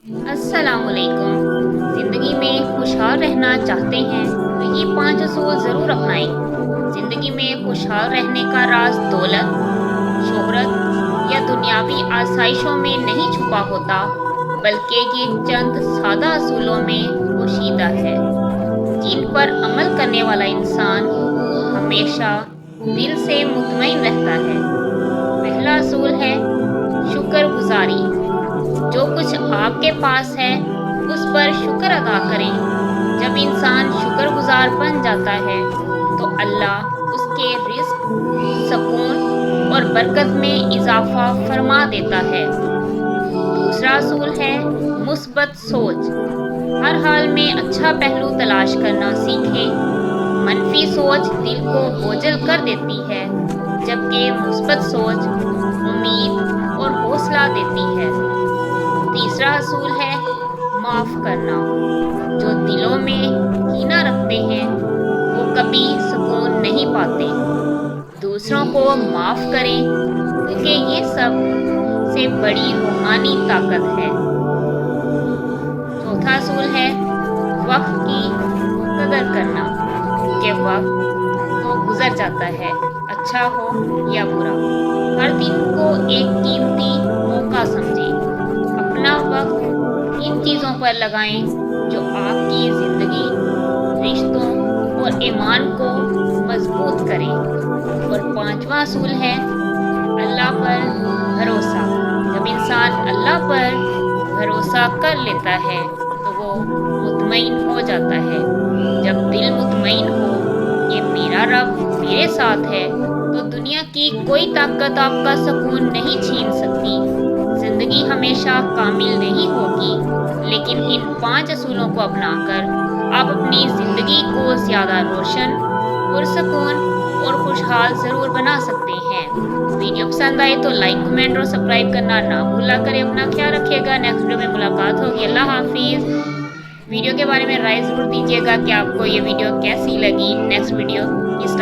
अस्सलाम वालेकुम। ज़िंदगी में खुशहाल रहना चाहते हैं तो ये 5 असूल ज़रूर अपनाएं। ज़िंदगी में खुशहाल रहने का राज दौलत, शोहरत या दुनियावी आसाइशों में नहीं छुपा होता, बल्कि ये चंद सादा असूलों में पोशीदा है, जिन पर अमल करने वाला इंसान हमेशा दिल से मुतमईन रहता है। पहला असूल है शुक्रगुजारी। जो कुछ आपके पास है उस पर शुक्र अदा करें। जब इंसान शुक्रगुजार बन जाता है तो अल्लाह उसके रिस्क, सुकून और बरकत में इजाफा फरमा देता है। दूसरा असूल है मुस्बत सोच। हर हाल में अच्छा पहलू तलाश करना सीखें। मनफी सोच दिल को बोझल कर देती है, जबकि मुस्बत सोच उम्मीद और हौसला देती है। तीसरा असूल है माफ़ करना। जो दिलों में कीना रखते हैं वो कभी सुकून नहीं पाते। दूसरों को माफ़ करें, क्योंकि ये सब से बड़ी रूहानी ताकत है। चौथा असूल है वक्त की कदर करना, क्योंकि वक्त तो गुजर जाता है, अच्छा हो या बुरा। हर दिन को एक कीमती मौका समझें। अपना वक्त इन चीज़ों पर लगाएं जो आपकी ज़िंदगी, रिश्तों और ईमान को मजबूत करें। और पांचवा असूल है अल्लाह पर भरोसा। जब इंसान अल्लाह पर भरोसा कर लेता है तो वो मुतमईन हो जाता है। जब दिल मुतमईन हो ये मेरा रब मेरे साथ है, तो दुनिया की कोई ताकत आपका सुकून नहीं छीन सकती। ज़िंदगी हमेशा कामिल नहीं होगी, लेकिन इन 5 असूलों को अपनाकर आप अपनी ज़िंदगी को ज़्यादा रोशन, पुरसकून और खुशहाल ज़रूर बना सकते हैं। वीडियो पसंद आए तो लाइक, कमेंट और सब्सक्राइब करना ना भूला करें। अपना ख्याल रखिएगा। नेक्स्ट वीडियो में मुलाकात होगी। अल्लाह हाफिज़। वीडियो के बारे में राय ज़रूर दीजिएगा कि आपको ये वीडियो कैसी लगी। नेक्स्ट वीडियो किस